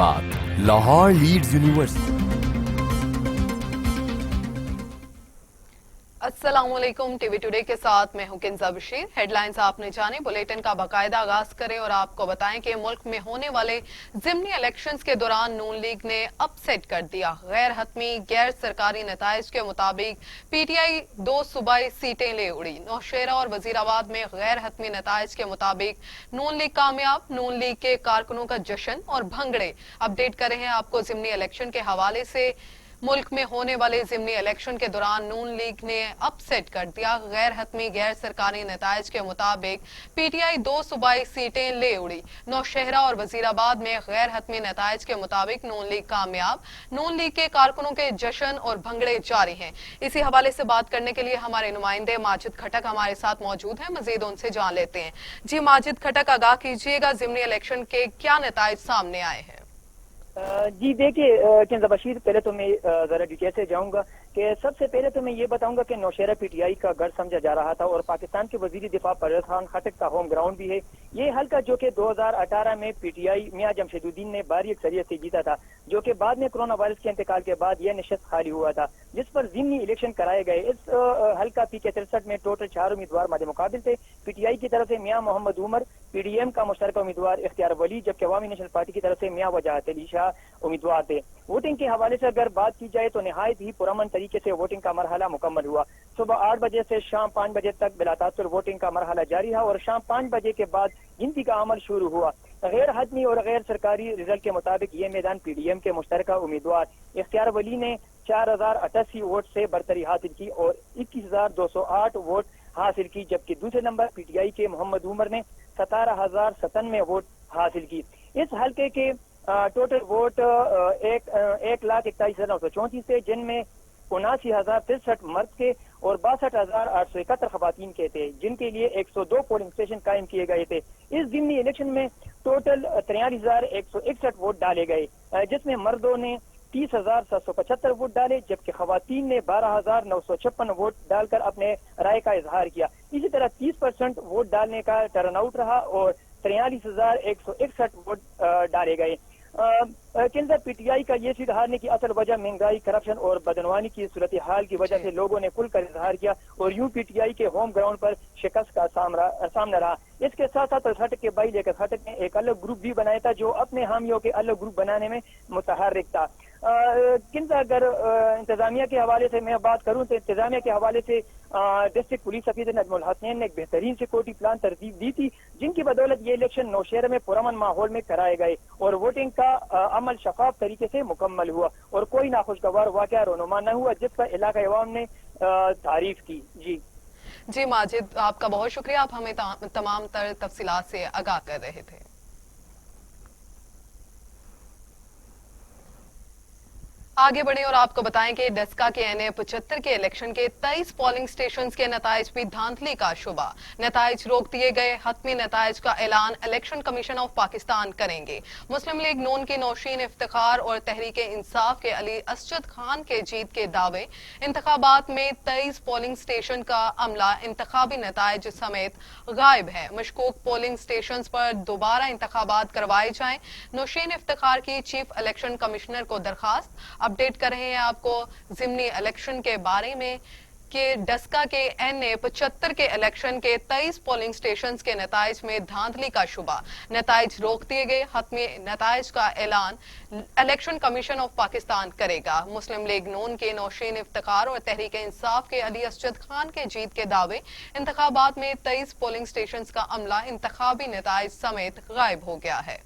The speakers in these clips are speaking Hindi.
बात लाहौर लीड्स यूनिवर्सिटी। अस्सलामुअलैकुम, टीवी टुडे के साथ मैं हूं किंजा बशीर। हेडलाइंस आपने जाने, बुलेटिन का बाकायदा आगाज करें और आपको बताएं कि मुल्क में होने वाले जिमनी इलेक्शंस के दौरान नून लीग ने अपसेट कर दिया। गैर हतमी गैर सरकारी नताइज के मुताबिक पीटीआई 2 सूबाई सीटें ले उड़ी। नौशेरा और वजीराबाद में गैर हतमी नताइज के मुताबिक नून लीग कामयाब। नून लीग के कारकुनों का जश्न और भंगड़े। अपडेट कर रहे हैं आपको जिमनी इलेक्शन के हवाले से। मुल्क में होने वाले जिमनी इलेक्शन के दौरान नून लीग ने अपसेट कर दिया। गैर हतमी गैर सरकारी नताइज के मुताबिक पीटीआई 2 सूबाई सीटें ले उड़ी। नौशहरा और वजीराबाद में गैर हतमी नताइज के मुताबिक नून लीग कामयाब। नून लीग के कारकुनों के जश्न और भंगड़े जारी हैं। इसी हवाले से बात करने के लिए हमारे नुमाइंदे माजिद खटक हमारे साथ मौजूद हैं। मजीद उनसे जान लेते हैं। जी माजिद खटक, आगाह कीजिएगा, जिमनी इलेक्शन के क्या नताइज सामने आए हैं? जी देखिए किंजा बशीर, पहले तो मैं जरा डिटेल से जाऊंगा कि सबसे पहले तो मैं ये बताऊंगा कि नौशेरा पीटीआई का गढ़ समझा जा रहा था और पाकिस्तान के वजीर दिफा परवेज खान खटक का होम ग्राउंड भी है। ये हल्का जो कि 2018 में पीटीआई मियां जमशेदुद्दीन ने भारी अक्सरियत से जीता था, जो कि बाद में कोरोना वायरस के इंतकाल के बाद यह नशस्त खाली हुआ था, जिस पर जिमनी इलेक्शन कराए गए। इस हल्का पीके 63 में टोटल 4 उम्मीदवार मध्य मुकाबिल थे। पीटीआई की तरफ से मियां मोहम्मद उमर, पीडीएम का मुश्तरका उम्मीदवार इख्तियार वली, जबकि अवामी नेशनल पार्टी की तरफ से मियां वजाहत अली शाह उम्मीदवार थे। वोटिंग के हवाले से अगर बात की जाए तो निहायत ही पुरअमन तरीके से वोटिंग का मरहला मुकम्मल हुआ। सुबह 8 बजे से शाम 5 बजे तक बिलातासुर वोटिंग का मरहला जारी रहा और शाम 5 बजे के बाद गिनती का अमल शुरू हुआ। गैर हतमी और गैर सरकारी रिजल्ट के मुताबिक ये मैदान पीडीएम के मुश्तरका उम्मीदवार इख्तियार वली ने 4088 वोट से बरतरी हासिल की और 21208 वोट हासिल की, जबकि दूसरे नंबर पीटीआई के मोहम्मद उमर ने 17097 वोट हासिल की। इस हल्के के टोटल वोट 1,41,934 थे, जिनमें 79,063 मर्द के और 62,871 खवातीन के थे, जिनके लिए 102 पोलिंग स्टेशन कायम किए गए थे। इस जिमनी इलेक्शन में टोटल 43,161 वोट डाले गए, जिसमें मर्दों ने 30,775 वोट डाले, जबकि खवातीन ने 12,956 वोट डालकर अपने राय का इजहार किया। इसी तरह 30% वोट डालने का टर्नआउट रहा और 43,161 वोट डाले गए। किंजा पीटीआई का ये सीट हारने की असल वजह महंगाई, करप्शन और बदनवानी की सूरत हाल की वजह से लोगों ने खुलकर इजहार किया और यूं पीटीआई के होम ग्राउंड पर शिकस्त का सामना रहा। इसके साथ साथ खटक के भाई लेकर खटक ने एक अलग ग्रुप भी बनाया था, जो अपने हामियों के अलग ग्रुप बनाने में मुतहर्रिक था। किंजा अगर इंतजामिया के हवाले से मैं बात करूं तो इंतजामिया के हवाले से डिस्ट्रिक्ट पुलिस अफसर नजमुल हसनैन ने एक बेहतरीन सिक्योरिटी प्लान तरतीब दी थी, जिनकी बदौलत ये इलेक्शन नौशहरा में पुरअमन माहौल में कराए गए और वोटिंग का अमल शफाफ तरीके से मुकम्मल हुआ और कोई नाखुशगवार वाकया रोनुमा न हुआ, जिसका इलाका अवाम ने तारीफ की। जी माजिद, आपका बहुत शुक्रिया, आप हमें तमाम तर तफसीलात से आगाह कर रहे थे। आगे बढ़े और आपको बताएं कि डस्का के एनए 75 के इलेक्शन के 23 पोलिंग स्टेशंस के नताइज भी धांधली का शुबा। नताइज रोक दिए गए। हतमी नताइज का ऐलान इलेक्शन कमीशन ऑफ पाकिस्तान करेंगे। मुस्लिम लीग नून की नौशीन इफ्तिखार और तहरीके इंसाफ के अली असजद खान के जीत के दावे। इंतखाबात में 23 पोलिंग स्टेशन का अमला इंतखाबी नताइज समेत गायब है। मशकूक पोलिंग स्टेशन पर दोबारा इंतखाबात करवाए जाएं। नौशीन इफ्तिखार की चीफ इलेक्शन कमिश्नर को दरखास्त। अपडेट कर रहे हैं आपको जिमनी इलेक्शन के बारे में कि डस्का के एनए 75 के इलेक्शन के 23 पोलिंग स्टेशंस के नताइज में धांधली का शुबा। नताइज रोक दिए गए। हतमी नताइज का ऐलान इलेक्शन कमीशन ऑफ पाकिस्तान करेगा। मुस्लिम लीग नून के नौशीन इफ्तिखार और तहरीक इंसाफ के अली असजद खान के जीत के दावे। इंतखाबात में 23 पोलिंग स्टेशंस का अमला इंतखाबी नताइज समेत गायब हो गया है।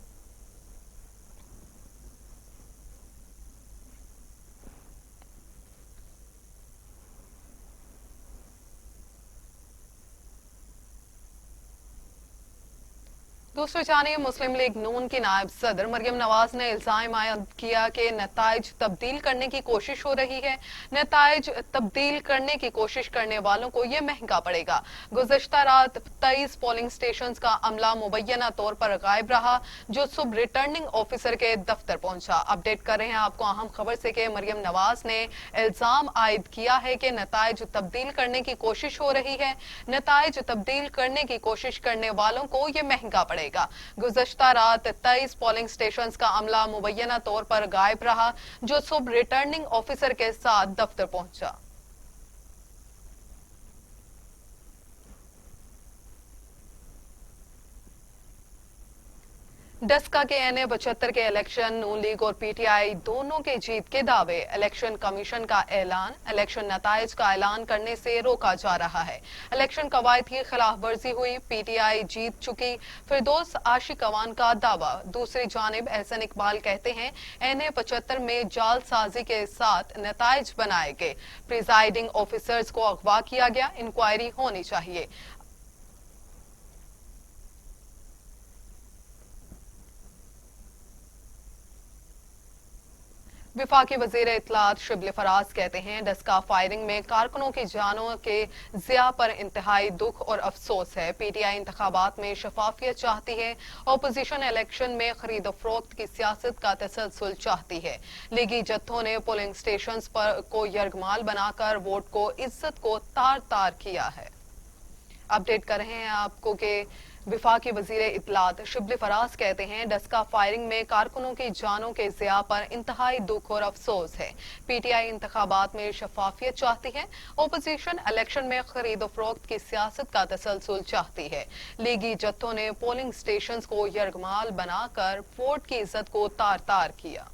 दूसरी जानिब मुस्लिम लीग नून की नायब सदर मरियम नवाज ने इल्जाम आयद किया कि नताइज तब्दील करने की कोशिश हो रही है। नताइज तब्दील करने की कोशिश करने वालों को यह महंगा पड़ेगा। गुज़श्ता रात 23 पोलिंग स्टेशन का अमला मुबैना तौर पर गायब रहा, जो सुबह रिटर्निंग ऑफिसर के दफ्तर पहुंचा। अपडेट कर रहे हैं आपको अहम खबर से कि मरियम नवाज ने इल्जाम आयद किया है कि नताइज तब्दील करने की कोशिश हो रही है। नताइज तब्दील करने की कोशिश करने वालों को यह महंगा पड़ेगा। पड़ेगा। गुज़श्ता रात 23 पोलिंग स्टेशंस का अमला मुबैना तौर पर गायब रहा, जो सुबह रिटर्निंग ऑफिसर के साथ दफ्तर पहुंचा। डस्का के एनए 75 के इलेक्शन नून लीग और पीटीआई दोनों के जीत के दावे। इलेक्शन कमीशन का ऐलान, इलेक्शन नताइज का ऐलान करने से रोका जा रहा है। इलेक्शन कवायद की खिलाफ वर्जी हुई, पीटीआई जीत चुकी, फिरदौस आशिकवान का दावा। दूसरी जानिब एहसन इकबाल कहते हैं एनए 75 में जालसाजी के साथ नताइज बनाए गए, प्रिजाइडिंग ऑफिसर्स को अगवा किया गया, इंक्वायरी होनी चाहिए। विफाकी वजीर इत्तलात शिबली फराज कहते हैं डस्का फायरिंग में कारकुनों की जानों के ज़िया पर इंतहाई दुख और अफसोस है। पीटीआई इंतखाबात में शफाफियत चाहती है, अपोजिशन इलेक्शन में खरीद फरोख्त की सियासत का तसलसल चाहती है। लीगी जत्थों ने पोलिंग स्टेशन पर को यरगमाल बनाकर वोट को इज्जत को तार तार किया है। अपडेट कर रहे हैं आपको कि विफाकी वजीर इत्तलात शिबली फराज कहते हैं डस्का फायरिंग में कारकुनों की जानों के ज़िया पर इंतहाई दुख और अफसोस है। पीटीआई इंतखाबात में शफाफियत चाहती है, ओपोजिशन इलेक्शन में खरीद फरोख्त की सियासत का तसलसल चाहती है। लीगी जत्थों ने पोलिंग स्टेशन को यरगमाल बनाकर वोट की इज्जत को तार तार किया।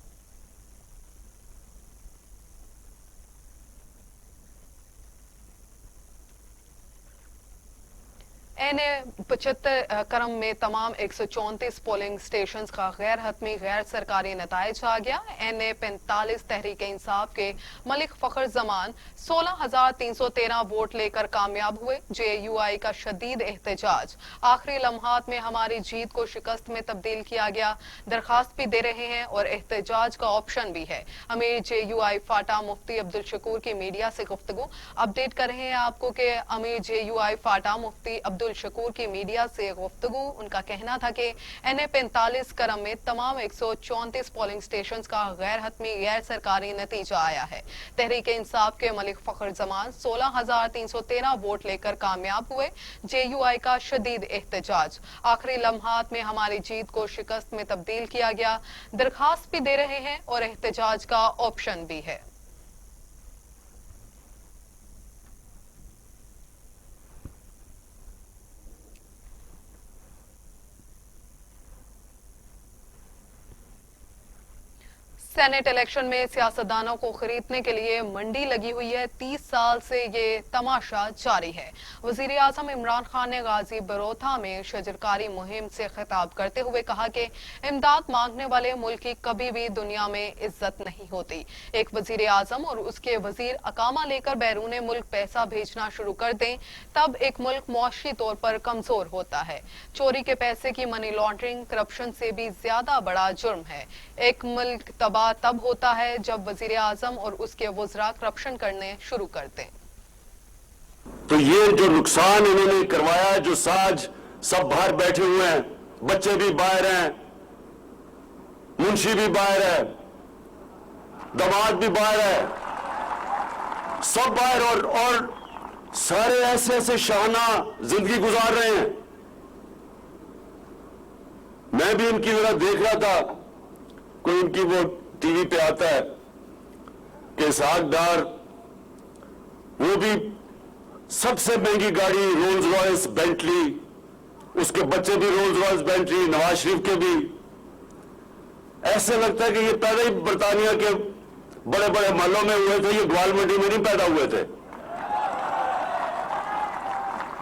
एनए 75 क्रम में तमाम 134 पोलिंग स्टेशन का गैर हतमी गैर सरकारी नताइज आ गया। एनए 45 तहरीक इंसाफ के मलिक फखर जमान 16,313 वोट लेकर कामयाब हुए। जेयूआई का शदीद एहतजाज, आखिरी लम्हात में हमारी जीत को शिकस्त में तब्दील किया गया, दरखास्त भी दे रहे हैं और एहतजाज का ऑप्शन भी है। अमीर जेयूआई फाटा मुफ्ती अब्दुल शकूर की मीडिया से गुफ्तगू। अपडेट कर रहे हैं आपको कि अमीर जेयूआई फाटा मुफ्ती अब्दुल शकूर की मीडिया से गुफ्तगू। उनका कहना था कि एनए 45 क्रम में तमाम 134 पोलिंग स्टेशन का गैर हतमी गैर सरकारी नतीजा आया है। तहरीक इंसाफ के मलिक फखर जमान 16,313 वोट लेकर कामयाब हुए। जेयूआई का शदीद एहतजाज, आखिरी लम्हात में हमारी जीत को शिकस्त में तब्दील किया गया, दरखास्त भी दे रहे हैं और एहतजाज का ऑप्शन भी है। सेनेट इलेक्शन में सियासतदानों को खरीदने के लिए मंडी लगी हुई है। 30 साल से ये तमाशा जारी है। वजीर आजम इमरान खान ने गाजी बरोथा में शजरकारी मुहिम से खिताब करते हुए कहा कि इमदाद मांगने वाले मुल्क की कभी भी दुनिया में इज्जत नहीं होती। एक वजीर आजम और उसके वजीर अकामा लेकर बैरून मुल्क पैसा भेजना शुरू कर दें तब एक मुल्क मुआशी तौर पर कमजोर होता है। चोरी के पैसे की मनी लॉन्ड्रिंग करप्शन से भी ज्यादा बड़ा जुर्म है। एक मुल्क तबाह तब होता है जब वजीर आजम और उसके वज़रा करप्शन करने शुरू करते हैं। तो ये जो नुकसान इन्होंने करवाया, जो साज सब बाहर बैठे हुए हैं, बच्चे भी बाहर हैं, मुंशी भी बाहर है, दामाद भी बाहर है, सब बाहर और सारे ऐसे ऐसे शाहाना जिंदगी गुजार रहे हैं। मैं भी इनकी तरह देख रहा था, कोई इनकी वो टीवी पे आता है कि इसहाक डार, वो भी सबसे महंगी गाड़ी रोल्स रॉयस बेंटली, उसके बच्चे भी Rolls Royce Bentley, Nawaz Sharif के भी। ऐसे लगता है कि ये पैदा ही बरतानिया के बड़े बड़े महलों में हुए थे, ये ग्वाल मंडी में नहीं पैदा हुए थे।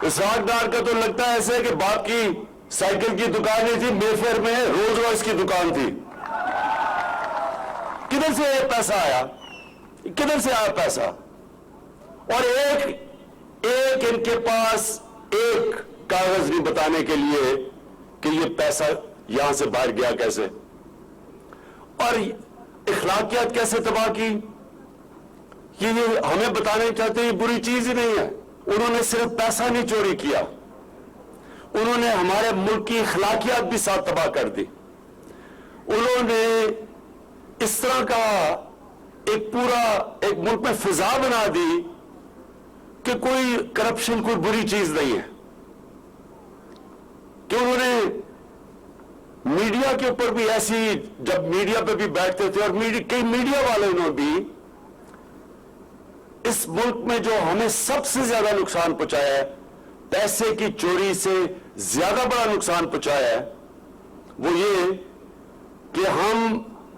इसहाक डार का तो लगता है ऐसे कि बाप की साइकिल की दुकान नहीं थी, मेफेयर में रोल्स रॉयस की दुकान थी। किधर से ये पैसा आया, किधर से आया पैसा? और एक इनके पास एक कागज नहीं बताने के लिए कि ये पैसा यहां से बाहर गया कैसे, और इखलाकियात कैसे तबाह की, ये हमें बताना चाहते ये बुरी चीज ही नहीं है। उन्होंने सिर्फ पैसा नहीं चोरी किया, उन्होंने हमारे मुल्क की इखलाकियात भी साथ तबाह कर दी। उन्होंने इस तरह का एक मुल्क में फिजा बना दी कि कोई करप्शन कोई बुरी चीज नहीं है, कि उन्होंने मीडिया के ऊपर भी ऐसी, जब मीडिया पे भी बैठते थे और कई मीडिया वालों ने भी इस मुल्क में जो हमें सबसे ज्यादा नुकसान पहुंचाया है, पैसे की चोरी से ज्यादा बड़ा नुकसान पहुंचाया है, वो ये कि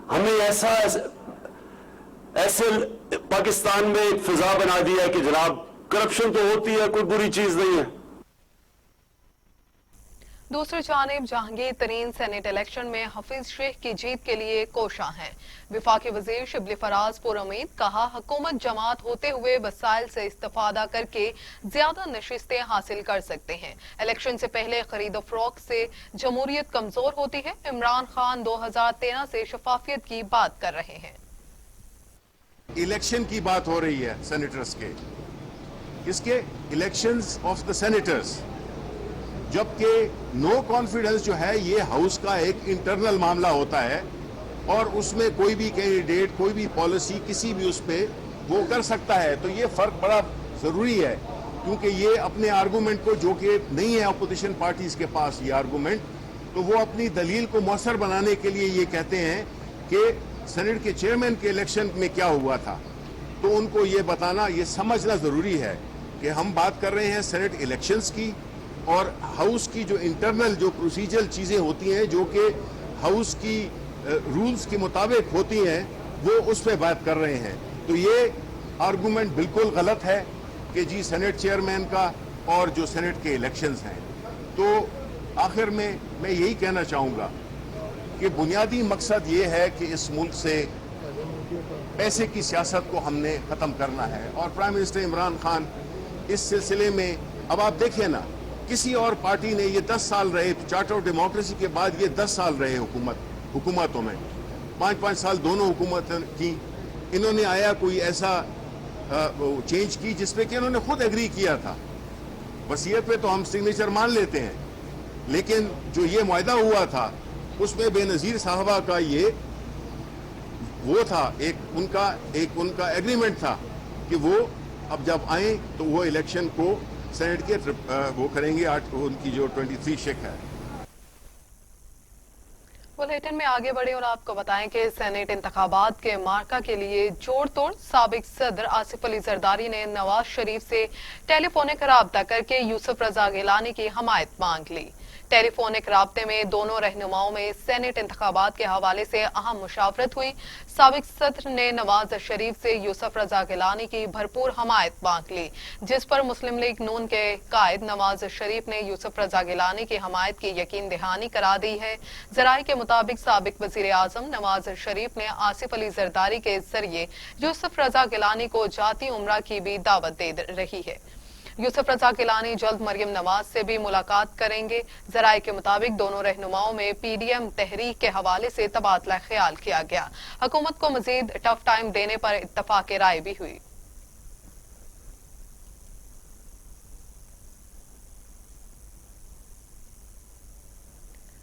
हमें ऐसे पाकिस्तान में एक फिजा बना दिया है कि जनाब करप्शन तो होती है, कोई बुरी चीज नहीं है। दूसरी जानिब जहांगीर तरीन सेनेट इलेक्शन में हफीज शेख की जीत के लिए कोशां हैं। विफाकी वजीर शिबली फराज पुरउम्मीद, कहा हुकूमत जमात होते हुए वसाइल से इस्तेफादा करके ज्यादा नशिस्तें हासिल कर सकते हैं। इलेक्शन से पहले खरीदो फरोख्त से जमहूरियत कमजोर होती है। इमरान खान 2013 से शफाफियत की बात कर रहे हैं। इलेक्शन की बात हो रही है सेनेटर्स के, इसके इलेक्शंस ऑफ द सेनेटर्स, जबकि नो कॉन्फिडेंस जो है ये हाउस का एक इंटरनल मामला होता है और उसमें कोई भी कैंडिडेट, कोई भी पॉलिसी किसी भी उस पे वो कर सकता है। तो ये फर्क बड़ा जरूरी है, क्योंकि ये अपने आर्गूमेंट को, जो कि नहीं है अपोजिशन पार्टीज के पास ये आर्गूमेंट, तो वो अपनी दलील को मौसर बनाने के लिए ये कहते हैं कि सेनेट के चेयरमैन के इलेक्शन में क्या हुआ था। तो उनको ये बताना, ये समझना जरूरी है कि हम बात कर रहे हैं सेनेट इलेक्शंस की और हाउस की जो इंटरनल जो प्रोसीजरल चीजें होती हैं, जो कि हाउस की रूल्स के मुताबिक होती हैं, वो उस पर बात कर रहे हैं। तो ये आर्गूमेंट बिल्कुल गलत है कि जी सेनेट चेयरमैन का और जो सेनेट के इलेक्शंस हैं। तो आखिर में मैं यही कहना चाहूंगा कि बुनियादी मकसद ये है कि इस मुल्क से पैसे की सियासत को हमने खत्म करना है। और प्राइम मिनिस्टर इमरान खान इस सिलसिले में, अब आप देखिए ना, किसी और पार्टी ने ये 10 साल रहे, चार्टर ऑफ डेमोक्रेसी के बाद ये 10 साल रहे हुकूमतों में, 5-5 साल दोनों हुकूमत की। इन्होंने आया कोई ऐसा चेंज की जिसपे कि इन्होंने खुद एग्री किया था। वसीयत पे तो हम सिग्नेचर मान लेते हैं, लेकिन जो ये मुआहदा हुआ था उसमें बेनजीर साहबा का ये वो था, एक उनका एग्रीमेंट था कि वो अब जब आए तो वो इलेक्शन को सेनेट के वो करेंगे, उनकी जो 23 शेख है। बुलेटिन में आगे बढ़े और आपको बताएं कि सेनेट इंतखाबात के मार्का के लिए जोड़ तोड़ साबिक सदर आसिफ अली जरदारी ने नवाज शरीफ से टेलीफोनिक राब्ता करके यूसुफ रजा गिलानी की हमायत मांग ली। टेलीफोनिक राब्ते में दोनों रहनुमाओं में सेनेट इंतखाबात के हवाले से अहम मुशावरत हुई। साबिक सदर ने नवाज शरीफ से यूसुफ रजा गिलानी की भरपूर हमायत मांग ली, जिस पर मुस्लिम लीग नून के कायद नवाज शरीफ ने यूसुफ रजा गिलानी की हमायत की यकीन दहानी करा दी है। जराये के मुताबिक साबिक वजीर आजम नवाज शरीफ ने आसिफ अली जरदारी के जरिए यूसुफ रजा गिलानी को जाती उम्रा की भी दावत दे रही है। यूसुफ रजा गिलानी जल्द मरियम नवाज से भी मुलाकात करेंगे। जराये के मुताबिक दोनों रहनुमाओं में पीडीएम तहरीक के हवाले से तबादला ख्याल किया गया। हुकूमत को मजीद टफ टाइम देने पर इत्तफाक राय भी हुई।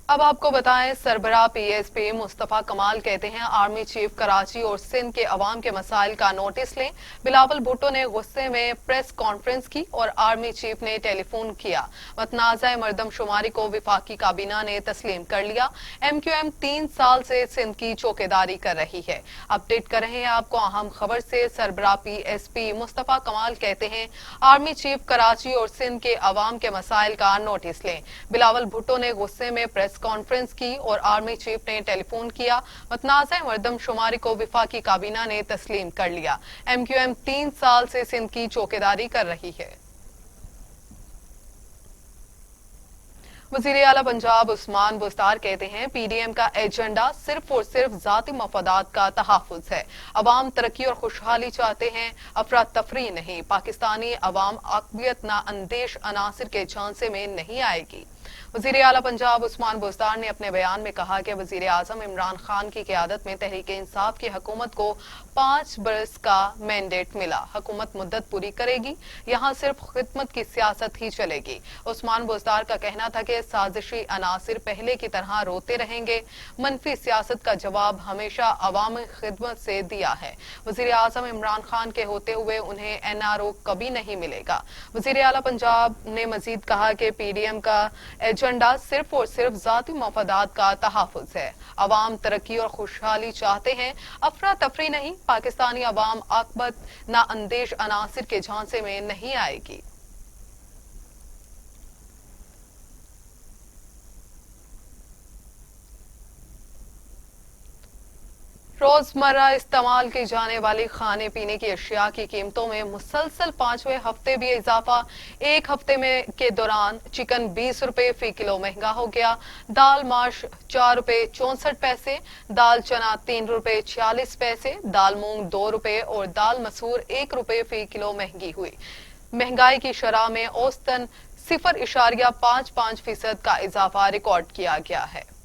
अब आपको बताएं, सरबराह पीएसपी मुस्तफा कमाल कहते हैं आर्मी चीफ कराची और सिंध के अवाम के मसाइल का नोटिस लें। बिलावल भुट्टो ने गुस्से में प्रेस कॉन्फ्रेंस की और आर्मी चीफ ने टेलीफोन किया। मतनाज़ा मरदमशुमारी को विफाकी काबीना ने तस्लीम कर लिया। MQM 3 साल से सिंध की चौकीदारी कर रही है। अपडेट कर रहे हैं आपको अहम खबर से। सरबराह पीएसपी मुस्तफा कमाल कहते हैं आर्मी चीफ कराची और सिंध के अवाम के मसाइल का नोटिस लें। बिलावल भुट्टो ने गुस्से में प्रेस कॉन्फ्रेंस की और आर्मी चीफ ने टेलीफोन किया। मतनाज़ा मरदमशुमारी को विफाकी काबीना ने तस्लीम कर लिया। MQM 3 साल से सिंध की चौकीदारी कर रही है। वज़ीर आला पंजाब उस्मान बुज़दार कहते हैं पीडीएम का एजेंडा सिर्फ और सिर्फ जाती मफादात का तहफ़्फ़ुज़ है। अवाम तरक्की और खुशहाली चाहते हैं, अफरा तफरी नहीं। पाकिस्तानी अवाम अक़बियत ना अंदेश अनासिर के झांसे में नहीं आएगी। वज़ीर आला पंजाब उस्मान बुज़दार ने अपने बयान में कहा कि वज़ीर आज़म इमरान खान की क़यादत में तहरीक इंसाफ की हुकूमत को 5 बरस का मैंडेट मिला। हुकूमत मुद्दत पूरी करेगी, यहाँ सिर्फ खिदमत की सियासत ही चलेगी। उस्मान बुज़दार का कहना था कि साजिशी अनासिर पहले की तरह रोते रहेंगे। मनफी सियासत का जवाब हमेशा अवामी खिदमत से दिया है। वज़ीर आज़म इमरान खान के होते हुए उन्हें NRO कभी नहीं मिलेगा। वज़ीर आला पंजाब ने मजीद कहा कि पीडीएम का एजेंडा सिर्फ और सिर्फ जाती मफादात का तहफ़्फ़ुज़ है। अवाम तरक्की और खुशहाली चाहते हैं, अफरा तफरी नहीं। पाकिस्तानी अवाम आकबत नाअंदेश अनासिर के झांसे में नहीं आएगी। रोजमर्रा इस्तेमाल की जाने वाली खाने पीने की अशिया की कीमतों में मुसलसल 5वें हफ्ते भी इजाफा। एक हफ्ते में के दौरान चिकन 20 रुपए फी किलो महंगा हो गया। दाल माश 4 रुपए 64 पैसे, दाल चना 3 रुपए 46 पैसे, दाल मूंग 2 रुपए और दाल मसूर 1 रुपए फी किलो महंगी हुई। महंगाई की शरह में औसतन 0.55% का इजाफा रिकॉर्ड किया गया है।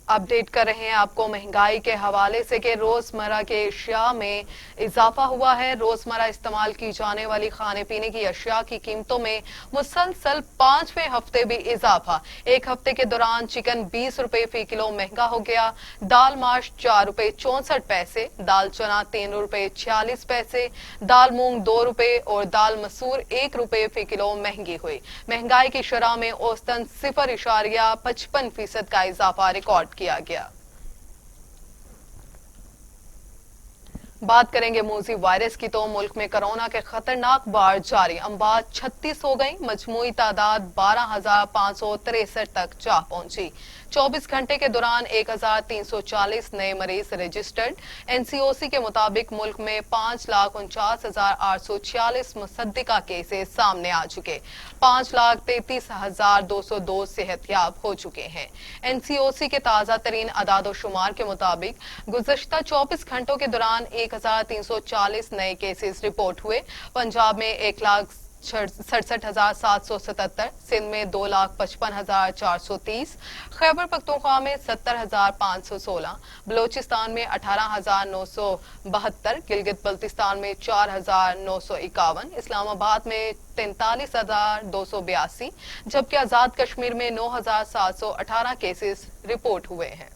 अपडेट कर रहे हैं आपको महंगाई के हवाले से कि रोजमर्रा के अशिया में इजाफा हुआ है। रोजमर्रा इस्तेमाल की जाने वाली खाने पीने की अशिया की कीमतों में मुसलसल 5वें हफ्ते भी इजाफा। एक हफ्ते के दौरान चिकन 20 रुपए फी किलो महंगा हो गया। दाल माश 4 रुपए 64 पैसे, दाल चना 3 रुपए 46 पैसे, दाल मूंग 2 रुपए और दाल मसूर 1 रुपए फी किलो महंगी हुई। महंगाई की शरह में औसतन 0.55% का इजाफा रिकॉर्ड किया गया। बात करेंगे मोजी वायरस की तो मुल्क में कोरोना के खतरनाक बाढ़ जारी। अमवात 36 हो गई, मजमूई तादाद 12,563 तक जा पहुंची। 24 घंटे के दौरान 1,340 नए मरीज रजिस्टर्ड। एनसीओसी के मुताबिक मुल्क में 5,49,846 मुसद्दिका केसेस सामने आ चुके। 5,33,202 सेहतयाब हो चुके हैं। एनसीओसी के ताजा तरीन अदाद-ओ-शुमार के मुताबिक गुज़श्ता 24 घंटों के दौरान 1,340 नए केसेस रिपोर्ट हुए। पंजाब में 1,67,777, सिंध में 2,55,430, खैबर पख्तूनख्वा में 70,516, बलोचिस्तान में 18,972, गिलगित बल्तिस्तान में 4,951, इस्लामाबाद में 43,282, जबकि आजाद कश्मीर में 9,718 केसेस रिपोर्ट हुए हैं।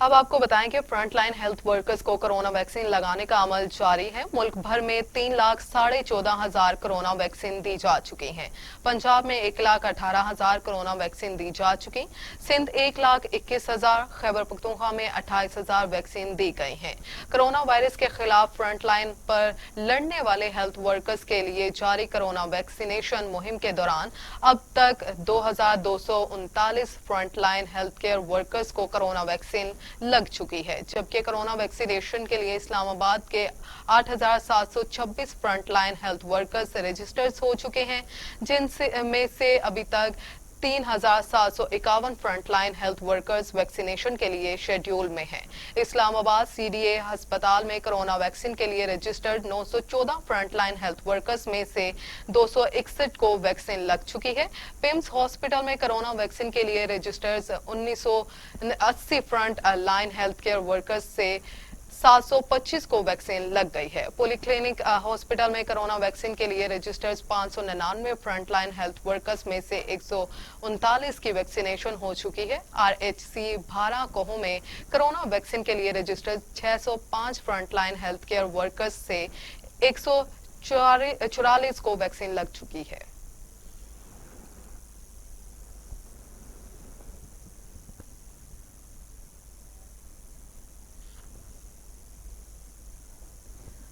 अब आपको बताएं कि फ्रंटलाइन हेल्थ वर्कर्स को कोरोना वैक्सीन लगाने का अमल जारी है। मुल्क भर में 3,14,500 कोरोना वैक्सीन दी जा चुकी हैं। पंजाब में 1,18,000 कोरोना वैक्सीन दी जा चुकी। सिंध 1,21,000, खैबर पख्तूनख्वा में 28,000 वैक्सीन दी गई हैं। कोरोना वायरस के खिलाफ फ्रंटलाइन पर लड़ने वाले हेल्थ वर्कर्स के लिए जारी कोरोना वैक्सीनेशन मुहिम के दौरान अब तक 2,239 फ्रंटलाइन हेल्थ केयर वर्कर्स को कोरोना वैक्सीन लग चुकी है, जबकि कोरोना वैक्सीनेशन के लिए इस्लामाबाद के 8,726 फ्रंटलाइन हेल्थ वर्कर्स रजिस्टर्ड हो चुके हैं, में से अभी तक 3,751 फ्रंटलाइन हेल्थ वर्कर्स वैक्सीनेशन के लिए शेड्यूल में हैं। इस्लामाबाद सीडीए अस्पताल में कोरोना वैक्सीन के लिए रजिस्टर्ड 914 फ्रंटलाइन हेल्थ वर्कर्स में से 261 को वैक्सीन लग चुकी है। पिम्स हॉस्पिटल में कोरोना वैक्सीन के लिए registered 1980 front line health care workers से 725 को वैक्सीन लग गई है। पॉलीक्लिनिक हॉस्पिटल में कोरोना वैक्सीन के लिए रजिस्टर्ड 599 फ्रंटलाइन हेल्थ वर्कर्स में से 139 की वैक्सीनेशन हो चुकी है। आरएचसी भारा कोहू में कोरोना वैक्सीन के लिए registered 605 frontline health care workers से 144 को वैक्सीन लग चुकी है।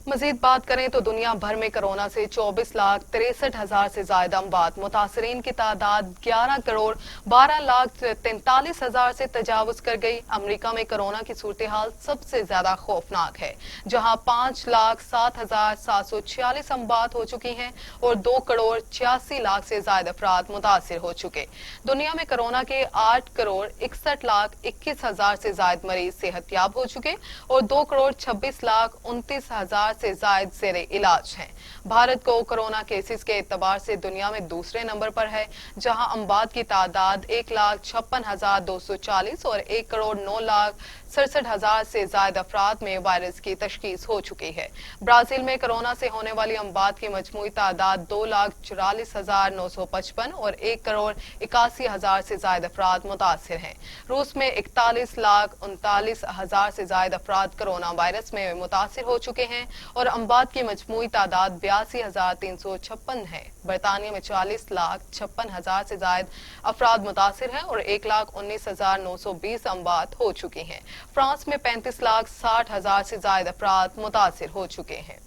मजीद बात करें तो दुनिया भर में कोरोना से 24,63,000 से ज्यादा अमवात, मुतासरीन की तादाद 11,12,43,000 से तजावुज कर गई। अमेरिका में कोरोना की सूरत हाल सबसे ज्यादा खौफनाक है, जहां 5,07,746 अमवात हो चुकी हैं और 2,86,00,000 से ज्यादा अफराद मुतासिर हो चुके। दुनिया में कोरोना के 8,61,21,000 से ज्यादा मरीज सेहतयाब हो चुके और 2,26,29,000 से ज्यादा ज़ेरे इलाज हैं। भारत को कोरोना केसेस के एतबार से दुनिया में दूसरे नंबर पर है, जहां अमवात की तादाद 1,56,240 और 1,09,67,000 से ज्यादा अफराद में वायरस की तशखीस हो चुकी है। ब्राजील में कोरोना से होने वाली अमवात की मजमूई तादाद 2,44,955 और 1,81,000 से ज्यादा अफराद मुतासिर हैं। रूस में 41,39,000 से ज्यादा अफराद कोरोना वायरस में मुतासिर हो चुके हैं और अमवात की मजमूई तादाद 82,356 है। बरतानिया में 40,56,000 से ज्यादा अफराद मुतासिर हैं और 1,19,920 अमवात हो चुकी हैं। फ्रांस में 35,60,000 से ज्यादा अफराद मुतासिर हो चुके हैं।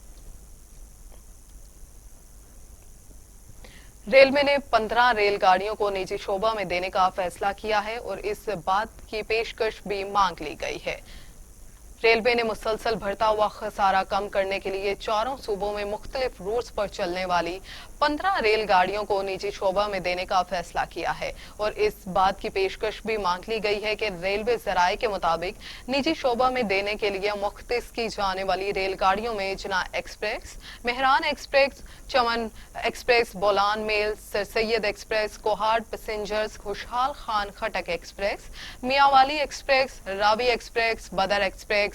रेलवे ने 15 रेलगाड़ियों को निजी शोबा में देने का फैसला किया है और इस बात की पेशकश भी मांग ली गई है। रेलवे ने मुसलसल बढ़ता हुआ खसारा कम करने के लिए चारों सूबों में मुख्तलिफ रूट्स पर चलने वाली 15 रेलगाड़ियों को निजी शोबा में देने का फैसला किया है और इस बात की पेशकश भी मांग ली गई है कि रेलवे जराये के मुताबिक निजी शोबा में देने के लिए मुख्तस की जाने वाली रेलगाड़ियों में Jinnah express, Mehran express, Chaman express, Bolan mail, sir Syed express, Kohat passengers, Khushhal Khan Khattak express, Mianwali express, Ravi express, Badar express,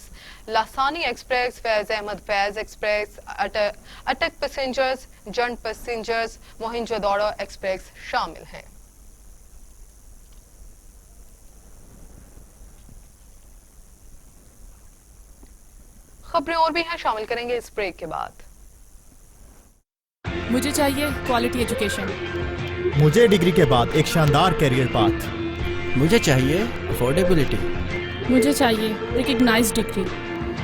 Lasani express, Faiz Ahmed Faiz express, Attock passengers, Jand passengers, Mohenjodaro express शामिल हैं। खबरें और भी हैं, शामिल करेंगे इस ब्रेक के बाद। मुझे चाहिए क्वालिटी एजुकेशन। मुझे डिग्री के बाद एक शानदार करियर पाथ। मुझे चाहिए अफोर्डेबिलिटी। मुझे चाहिए रिकग्नाइज्ड डिग्री।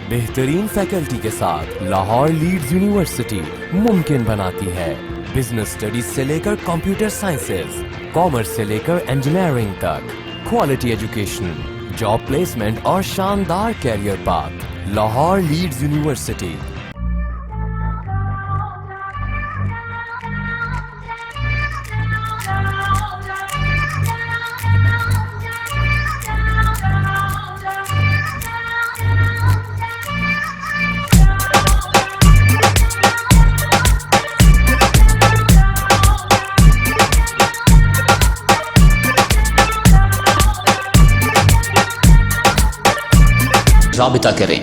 बेहतरीन फैकल्टी के साथ लाहौर लीड्स यूनिवर्सिटी मुमकिन बनाती है बिजनेस स्टडीज से लेकर कंप्यूटर साइंसेज, कॉमर्स से लेकर इंजीनियरिंग तक, क्वालिटी एजुकेशन, जॉब प्लेसमेंट और शानदार career path. Lahore Leeds University. राबिता करें।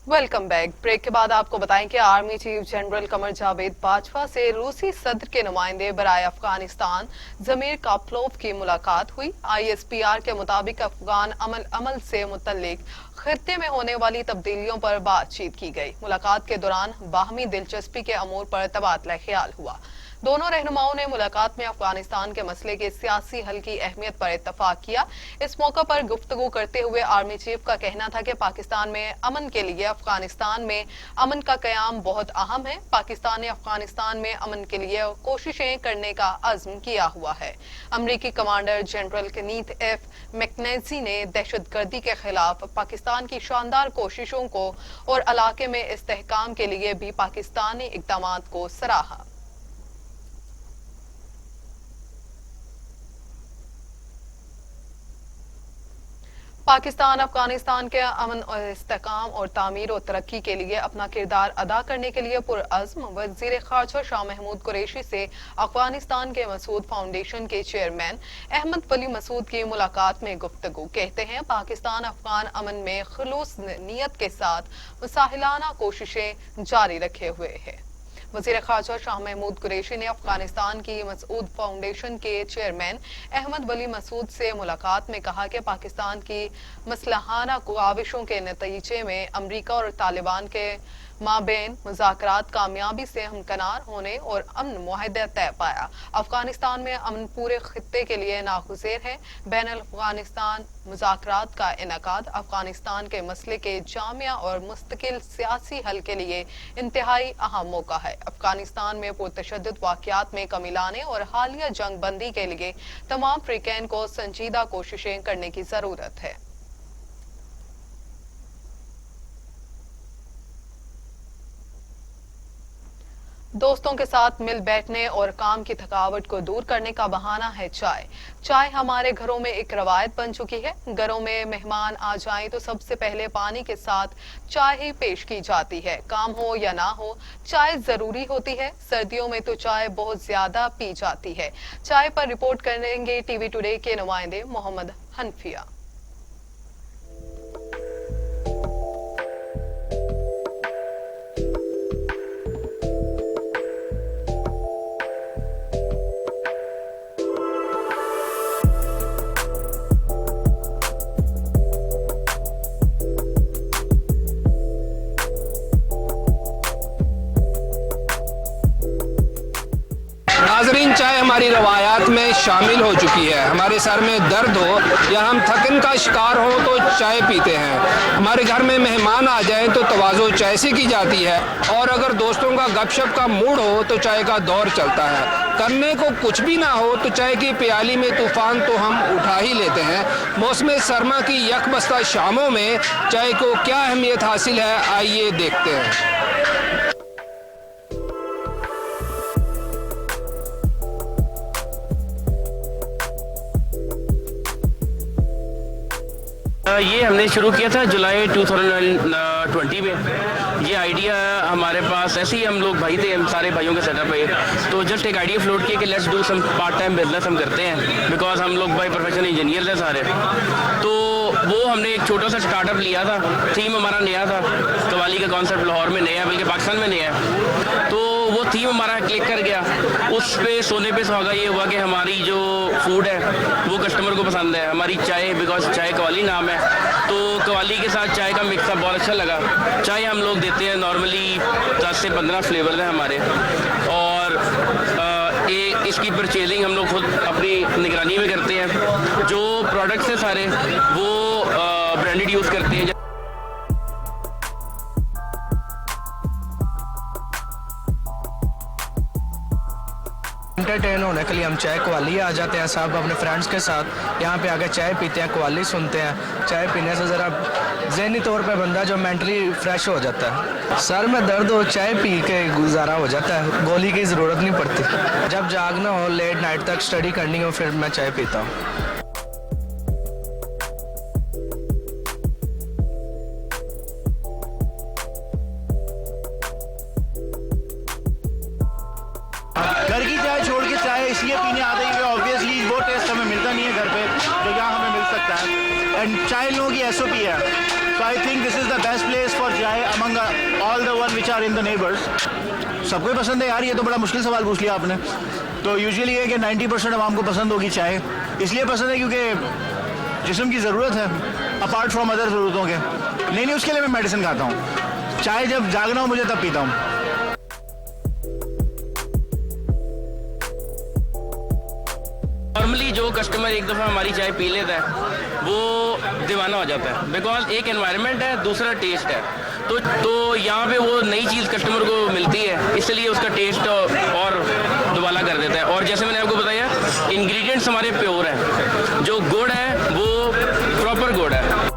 Welcome back. ब्रेक के बाद आपको बताएं कि army chief general Qamar Javed Bajwa से रूसी सदर के नुमाइंदे बराए अफगानिस्तान जमीर काप्लोव की मुलाकात हुई। ISPR के मुताबिक अफगान अमल से मुतल्लिक खित्ते में होने वाली तब्दीलियों पर बातचीत की गई। मुलाकात के दौरान बाहमी दिलचस्पी के अमूर पर तबादला ख्याल हुआ। दोनों रहनुमाओं ने मुलाकात में अफगानिस्तान के मसले के सियासी हल की अहमियत पर इत्तफाक किया। इस मौका पर गुफ्तगू करते हुए आर्मी चीफ का कहना था कि पाकिस्तान में अमन के लिए अफगानिस्तान में अमन का कयाम बहुत अहम है। पाकिस्तान ने अफगानिस्तान में अमन के लिए कोशिशें करने का अज़्म किया हुआ है। अमरीकी कमांडर जनरल केनीथ F. मैकनेजी ने दहशतगर्दी के खिलाफ पाकिस्तान की शानदार कोशिशों को और इलाके में इस्तेहकाम के लिए भी पाकिस्तानी इक़दामात को सराहा। पाकिस्तान अफगानिस्तान के अमन और इस्तेहकाम और तामीर और तरक्की के लिए अपना किरदार अदा करने के लिए पुरअज़्म। वज़ीर ख़ारजा शाह महमूद कुरैशी से अफगानिस्तान के मसूद फाउंडेशन के चेयरमैन अहमद वली मसूद की मुलाकात में गुफ्तगू। कहते हैं पाकिस्तान अफगान अमन में खुलूस नीयत के साथ मुसाहिलाना कोशिशें जारी रखे हुए है। वज़ीर ख़ारजा शाह महमूद कुरैशी ने अफगानिस्तान की मसूद फाउंडेशन के चेयरमैन अहमद वली मसूद से मुलाकात में कहा कि पाकिस्तान की मसलहाना काविशों के नतीजे में अमरीका और तालिबान के माबेन मुज़ाकरात कामयाबी से हमकनार होने और अमन मुआहदा तय पाया। अफगानिस्तान में अमन पूरे खित्ते के लिए नागुज़ेर है। बैन अफगानिस्तान मुज़ाकरात का इनेकाद अफगानिस्तान के मसले के जामिया और मुस्तकिल सियासी हल के लिए इंतहाई अहम मौका है। अफगानिस्तान में पुरतशद्दुद वाक़यात में कमी लाने और हालिया जंग बंदी के लिए तमाम फ़रीक़ैन को संजीदा कोशिशें करने की ज़रूरत है। दोस्तों के साथ मिल बैठने और काम की थकावट को दूर करने का बहाना है चाय। चाय हमारे घरों में एक रवायत बन चुकी है। घरों में मेहमान आ जाएं तो सबसे पहले पानी के साथ चाय ही पेश की जाती है। काम हो या ना हो, चाय जरूरी होती है। सर्दियों में तो चाय बहुत ज्यादा पी जाती है। चाय पर रिपोर्ट करेंगे टीवी टुडे के नुमाइंदे मोहम्मद हनफिया। नाजरीन, चाय हमारी रवायात में शामिल हो चुकी है। हमारे सर में दर्द हो या हम थकन का शिकार हो तो चाय पीते हैं। हमारे घर में मेहमान आ जाएं तो तवाज़ो चाय से की जाती है, और अगर दोस्तों का गपशप का मूड हो तो चाय का दौर चलता है। करने को कुछ भी ना हो तो चाय की प्याली में तूफान तो हम उठा ही लेते हैं। मौसम सरमा की यकबस्ता शामों में चाय को क्या अहमियत हासिल है, आइए देखते हैं। ये हमने शुरू किया था जुलाई 2020 में। ये आइडिया हमारे पास ऐसे ही, हम लोग भाई थे, हम सारे भाइयों के सेटअप है, तो जस्ट एक आइडिया फ्लोट किया कि let's do some part time business हम करते हैं, बिकॉज हम लोग बाय प्रोफेशन इंजीनियर हैं सारे। तो वो हमने एक छोटा सा स्टार्टअप लिया था। थीम हमारा नया था, कवाली का कॉन्सेप्ट लाहौर में नया है, बल्कि पाकिस्तान में नया है। तो वो थीम हमारा क्लिक कर गया। उस पे सोने पे सुहागा ये हुआ कि हमारी जो फूड है वो कस्टमर को पसंद है। हमारी चाय, बिकॉज चाय कवाली नाम है, तो कवाली के साथ चाय का मिक्सअप बहुत अच्छा लगा। चाय हम लोग देते हैं नॉर्मली 10 से 15 फ्लेवर हैं हमारे, और इसकी परचेजिंग हम लोग खुद अपनी निगरानी में करते हैं। जो प्रोडक्ट्स हैं सारे वो ब्रांडेड यूज़ करते हैं। एंटरटेन होने के लिए हम चाय कवाली आ जाते हैं साहब अपने फ्रेंड्स के साथ। यहाँ पे आकर चाय पीते हैं, कवाली सुनते हैं। चाय पीने से ज़रा ज़हनी तौर पे बंदा जो मेंटली फ्रेश हो जाता है। सर में दर्द हो, चाय पी के गुजारा हो जाता है, गोली की ज़रूरत नहीं पड़ती। जब जागना हो, लेट नाइट तक स्टडी करनी हो, फिर मैं चाय पीता हूँ। घर की चाय छोड़ के चाय इसलिए पीने आते हैं क्योंकि ऑब्वियसली वो टेस्ट हमें मिलता नहीं है घर पे जो यहाँ हमें मिल सकता है। एंड चाय लोगों की SOP है, so I think this is the best place for chai among all the one which are in the neighbours. सबको ही पसंद है यार, ये तो बड़ा मुश्किल सवाल पूछ लिया आपने। तो यूजुअली है कि 90% आवाम को पसंद होगी चाय। इसलिए पसंद है क्योंकि जिस्म की ज़रूरत है अपार्ट फ्रॉम अदर ज़रूरतों के। नहीं, उसके लिए मैं मेडिसिन खाता हूँ। चाय जब जागना हो मुझे तब पीता हूँ। नॉर्मली जो कस्टमर एक दफ़ा हमारी चाय पी लेता है वो दीवाना हो जाता है, बिकॉज एक एनवायरनमेंट है, दूसरा टेस्ट है। तो यहाँ पे वो नई चीज़ कस्टमर को मिलती है, इसलिए उसका टेस्ट और दुबाला कर देता है। और जैसे मैंने आपको बताया, इंग्रेडिएंट्स हमारे प्योर हैं। जो गुड़ है वो प्रॉपर गुड़ है।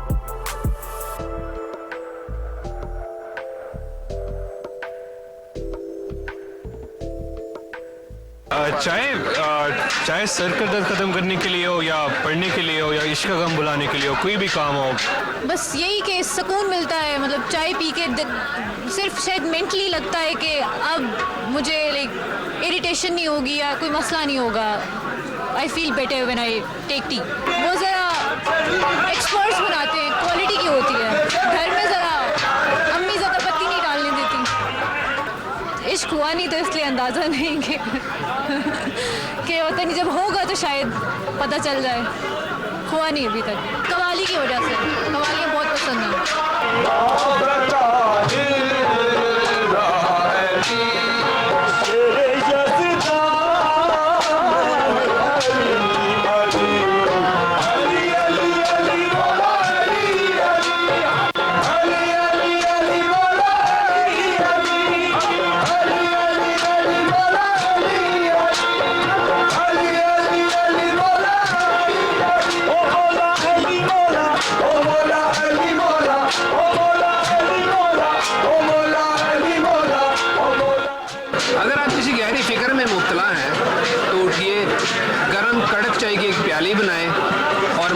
चाहे सर का दर्द खत्म करने के लिए हो, या पढ़ने के लिए हो, या इश्क का गम बुलाने के लिए हो, कोई भी काम हो, बस यही कि सुकून मिलता है। मतलब चाय पी के सिर्फ शायद मेंटली लगता है कि अब मुझे लाइक इरिटेशन नहीं होगी या कोई मसला नहीं होगा। I feel better when I take tea. वो ज़रा एक्सपर्ट्स बनाते हैं, क्वालिटी की होती है। घर में ज़रा अम्मी ज़्यादा पत्ती नहीं डालने देती। इश्क हुआ नहीं तो इसलिए अंदाज़ा नहीं कि होता नहीं, जब होगा तो शायद पता चल जाए। हुआ नहीं अभी तक, कवाली की वजह से। कवालियाँ बहुत पसंद हैं।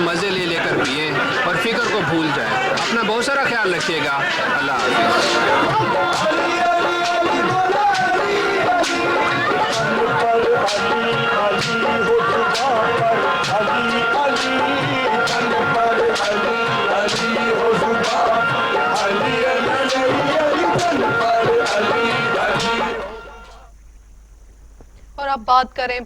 मज़े ले लेकर पिए और फिक्र को भूल जाएं। अपना बहुत सारा ख्याल रखिएगा। अल्लाह और अब बात करें